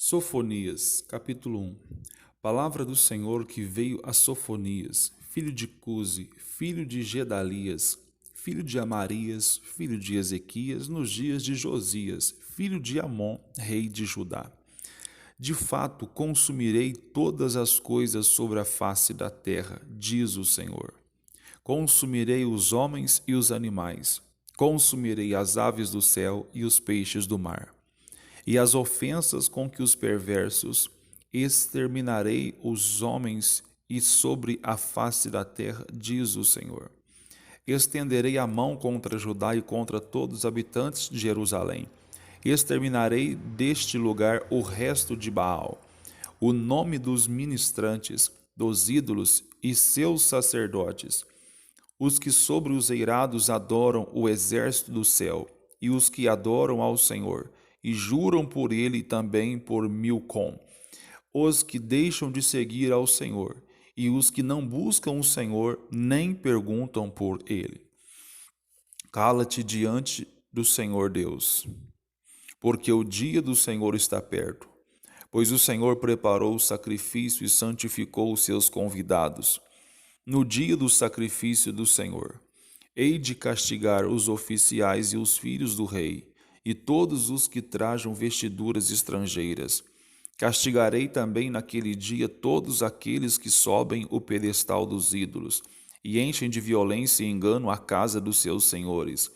Sofonias, capítulo 1. Palavra do Senhor que veio a Sofonias, filho de Cuse, filho de Gedalias, filho de Amarias, filho de Ezequias, nos dias de Josias, filho de Amon, rei de Judá. De fato, consumirei todas as coisas sobre a face da terra, diz o Senhor. Consumirei os homens e os animais, consumirei as aves do céu e os peixes do mar. E as ofensas com que os perversos exterminarei os homens e sobre a face da terra, diz o Senhor. Estenderei a mão contra Judá e contra todos os habitantes de Jerusalém. Exterminarei deste lugar o resto de Baal, o nome dos ministrantes, dos ídolos e seus sacerdotes, os que sobre os eirados adoram o exército do céu, e os que adoram ao Senhor, e juram por ele também por Milcom, os que deixam de seguir ao Senhor, e os que não buscam o Senhor, nem perguntam por ele. Cala-te diante do Senhor Deus, porque o dia do Senhor está perto, pois o Senhor preparou o sacrifício e santificou os seus convidados. No dia do sacrifício do Senhor, hei de castigar os oficiais e os filhos do rei, e todos os que trajam vestiduras estrangeiras. Castigarei também naquele dia todos aqueles que sobem o pedestal dos ídolos, e enchem de violência e engano a casa dos seus senhores.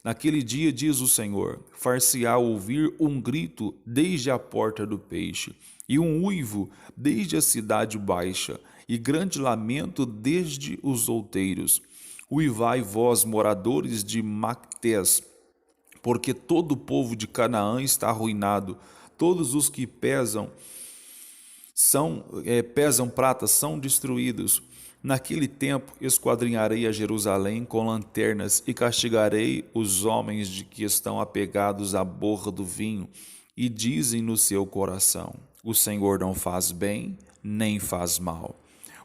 Naquele dia, diz o Senhor, far-se-á ouvir um grito desde a porta do peixe, e um uivo desde a cidade baixa, e grande lamento desde os outeiros. Uivai vós, moradores de Mactés, porque todo o povo de Canaã está arruinado, todos os que pesam prata são destruídos. Naquele tempo esquadrinharei a Jerusalém com lanternas e castigarei os homens de que estão apegados à borra do vinho e dizem no seu coração: o Senhor não faz bem, nem faz mal.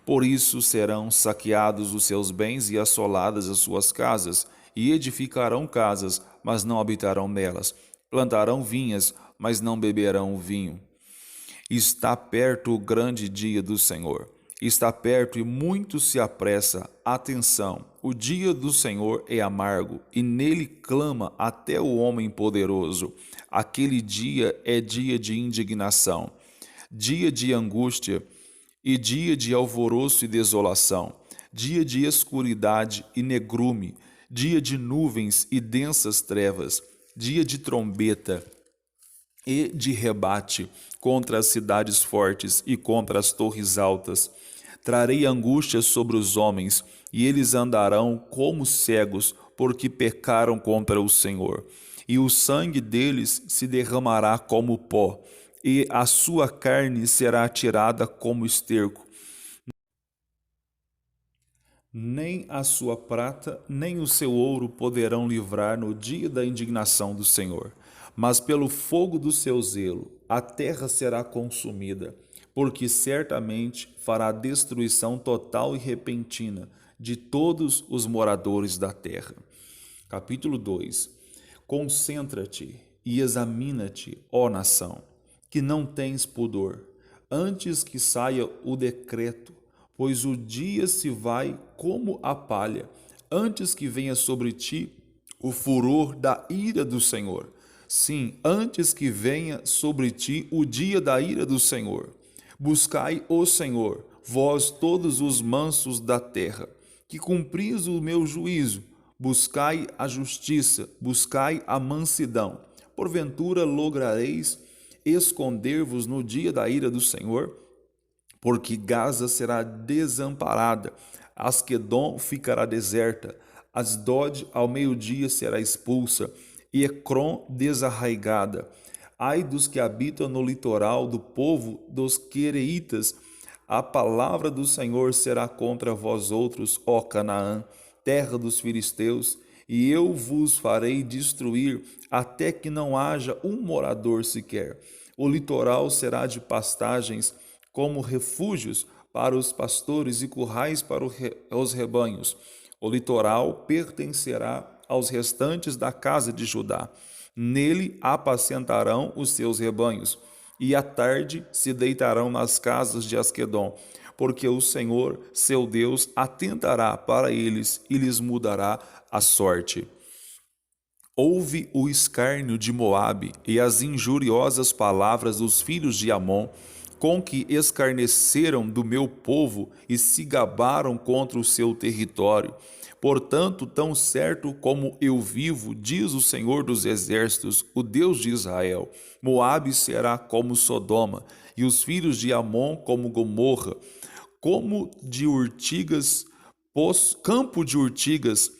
Por isso serão saqueados os seus bens e assoladas as suas casas, e edificarão casas, mas não habitarão nelas. Plantarão vinhas, mas não beberão o vinho. Está perto o grande dia do Senhor. Está perto e muito se apressa. Atenção, o dia do Senhor é amargo, e nele clama até o homem poderoso. Aquele dia é dia de indignação, dia de angústia, e dia de alvoroço e desolação, dia de escuridade e negrume, dia de nuvens e densas trevas, dia de trombeta e de rebate contra as cidades fortes e contra as torres altas. Trarei angústia sobre os homens, e eles andarão como cegos, porque pecaram contra o Senhor. E o sangue deles se derramará como pó, e a sua carne será atirada como esterco. Nem a sua prata, nem o seu ouro poderão livrar no dia da indignação do Senhor. Mas pelo fogo do seu zelo, a terra será consumida, porque certamente fará destruição total e repentina de todos os moradores da terra. Capítulo 2. Concentra-te e examina-te, ó nação, que não tens pudor, antes que saia o decreto, pois o dia se vai como a palha, antes que venha sobre ti o furor da ira do Senhor. Sim, antes que venha sobre ti o dia da ira do Senhor. Buscai o Senhor, vós todos os mansos da terra, que cumpris o meu juízo. Buscai a justiça, buscai a mansidão. Porventura lograreis esconder-vos no dia da ira do Senhor? Porque Gaza será desamparada, Asquedom ficará deserta, Asdod ao meio-dia será expulsa, e Ecrom desarraigada. Ai dos que habitam no litoral, do povo dos quereitas, a palavra do Senhor será contra vós outros, ó Canaã, terra dos filisteus, e eu vos farei destruir até que não haja um morador sequer. O litoral será de pastagens como refúgios para os pastores e currais para os rebanhos. O litoral pertencerá aos restantes da casa de Judá. Nele apacentarão os seus rebanhos. e à tarde se deitarão nas casas de Asquedom, porque o Senhor, seu Deus, atentará para eles e lhes mudará a sorte. Ouve o escárnio de Moabe e as injuriosas palavras dos filhos de Amon, com que escarneceram do meu povo e se gabaram contra o seu território. Portanto, tão certo como eu vivo, diz o Senhor dos Exércitos, o Deus de Israel, Moabe será como Sodoma, e os filhos de Amon como Gomorra, como de urtigas, campo de urtigas,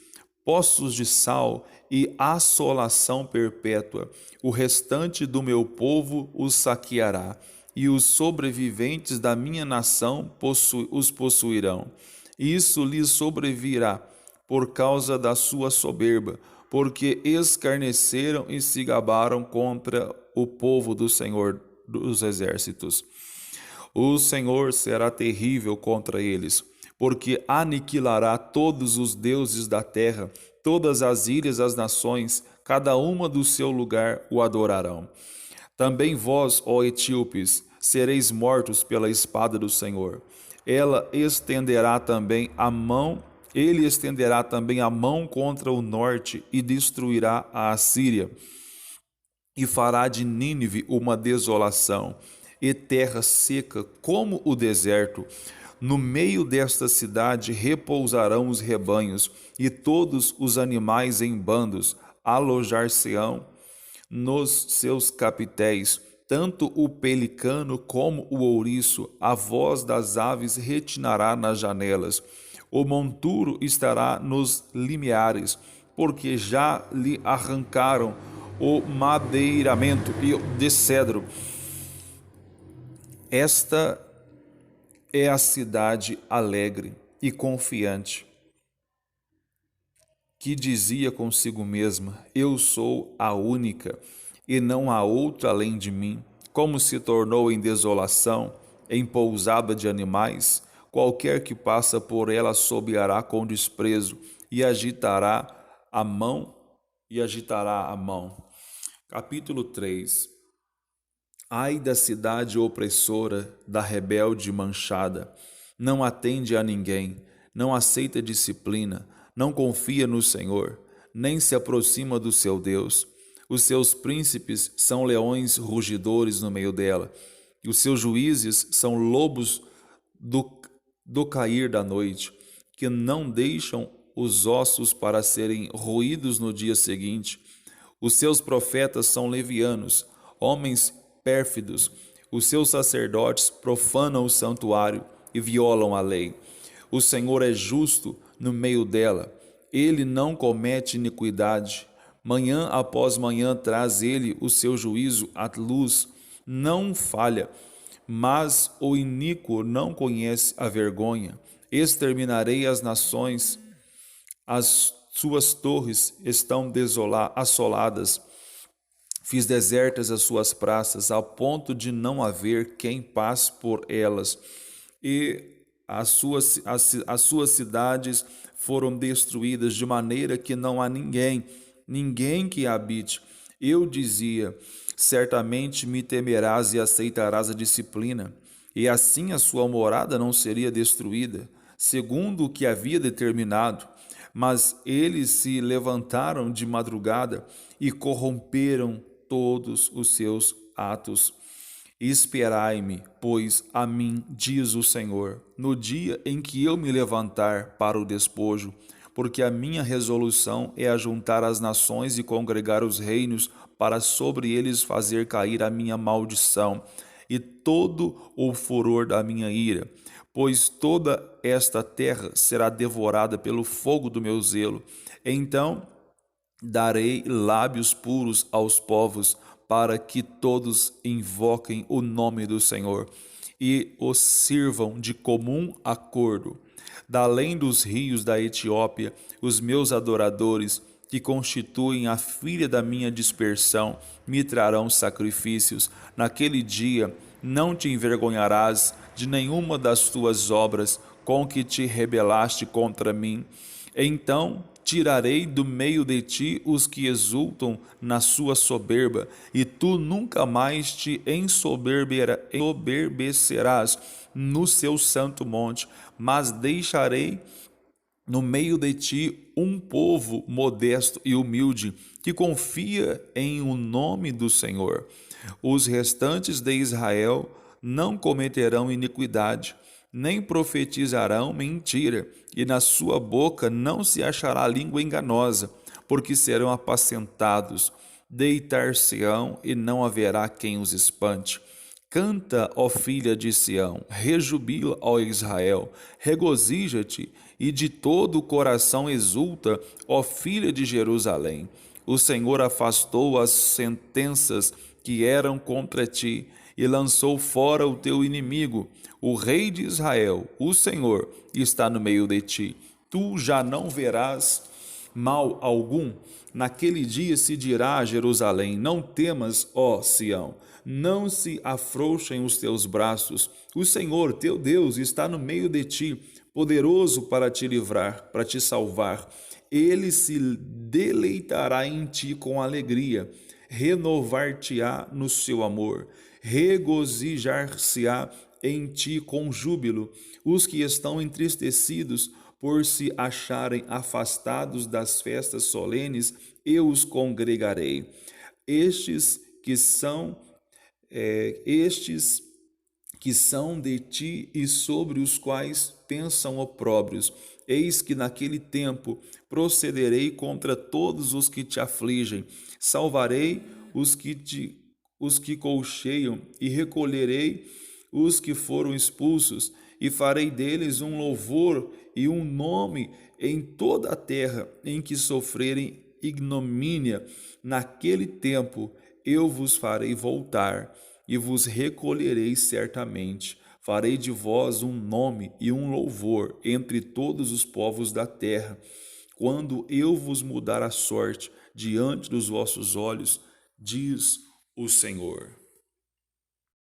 poços de sal e assolação perpétua. O restante do meu povo os saqueará, e os sobreviventes da minha nação os possuirão. Isso lhes sobrevirá por causa da sua soberba, porque escarneceram e se gabaram contra o povo do Senhor dos Exércitos. O Senhor será terrível contra eles, porque aniquilará todos os deuses da terra, todas as ilhas das nações, cada uma do seu lugar o adorarão. Também vós, ó etíopes, sereis mortos pela espada do Senhor. Ele estenderá também a mão contra o norte e destruirá a Assíria, e fará de Nínive uma desolação, e terra seca como o deserto. No meio desta cidade repousarão os rebanhos, e todos os animais em bandos alojar-se-ão nos seus capitéis, tanto o pelicano como o ouriço, a voz das aves retinará nas janelas. O monturo estará nos limiares, porque já lhe arrancaram o madeiramento de cedro. Esta é a cidade alegre e confiante, que dizia consigo mesma: eu sou a única, e não há outra além de mim. Como se tornou em desolação, em pousada de animais, qualquer que passa por ela sobeará com desprezo, e agitará a mão. Capítulo 3. Ai da cidade opressora, da rebelde manchada, não atende a ninguém, não aceita disciplina, não confia no Senhor, nem se aproxima do seu Deus. Os seus príncipes são leões rugidores no meio dela, e os seus juízes são lobos do cair da noite, que não deixam os ossos para serem roídos no dia seguinte. Os seus profetas são levianos, homens pérfidos. Os seus sacerdotes profanam o santuário e violam a lei. O Senhor é justo no meio dela. Ele não comete iniquidade. Manhã após manhã traz ele o seu juízo à luz. Não falha, mas o iníquo não conhece a vergonha. Exterminarei as nações. As suas torres estão assoladas. Fiz desertas as suas praças, ao ponto de não haver quem passe por elas. E as suas cidades foram destruídas, de maneira que não há ninguém que habite. Eu dizia: certamente me temerás e aceitarás a disciplina, e assim a sua morada não seria destruída, segundo o que havia determinado. Mas eles se levantaram de madrugada e corromperam todos os seus atos. Esperai-me, pois, a mim, diz o Senhor, no dia em que eu me levantar para o despojo, porque a minha resolução é ajuntar as nações e congregar os reinos, para sobre eles fazer cair a minha maldição e todo o furor da minha ira. Pois toda esta terra será devorada pelo fogo do meu zelo. Então darei lábios puros aos povos, para que todos invoquem o nome do Senhor e os sirvam de comum acordo. Da além dos rios da Etiópia, os meus adoradores, que constituem a filha da minha dispersão, me trarão sacrifícios. Naquele dia não te envergonharás de nenhuma das tuas obras com que te rebelaste contra mim. Então tirarei do meio de ti os que exultam na sua soberba, e tu nunca mais te ensoberbecerás no seu santo monte, mas deixarei no meio de ti um povo modesto e humilde, que confia em o nome do Senhor. Os restantes de Israel não cometerão iniquidade, nem profetizarão mentira, e na sua boca não se achará língua enganosa, porque serão apacentados, deitar-se-ão e não haverá quem os espante. Canta, ó filha de Sião, rejubila, ó Israel, regozija-te e de todo o coração exulta, ó filha de Jerusalém. O Senhor afastou as sentenças que eram contra ti e lançou fora o teu inimigo. O Rei de Israel, o Senhor, está no meio de ti. Tu já não verás mal algum. Naquele dia se dirá a Jerusalém: não temas, ó Sião, não se afrouxem os teus braços. O Senhor, teu Deus, está no meio de ti, poderoso para te livrar, para te salvar. Ele se deleitará em ti com alegria, renovar-te-á no seu amor, regozijar-se-á em ti com júbilo. Os que estão entristecidos por se acharem afastados das festas solenes, eu os congregarei. Estes que são de ti e sobre os quais pensam opróbrios. Eis que naquele tempo procederei contra todos os que te afligem, salvarei os que colcheiam e recolherei os que foram expulsos, e farei deles um louvor e um nome em toda a terra em que sofrerem ignomínia. Naquele tempo eu vos farei voltar e vos recolherei certamente. Farei de vós um nome e um louvor entre todos os povos da terra, quando eu vos mudar a sorte diante dos vossos olhos, diz o Senhor.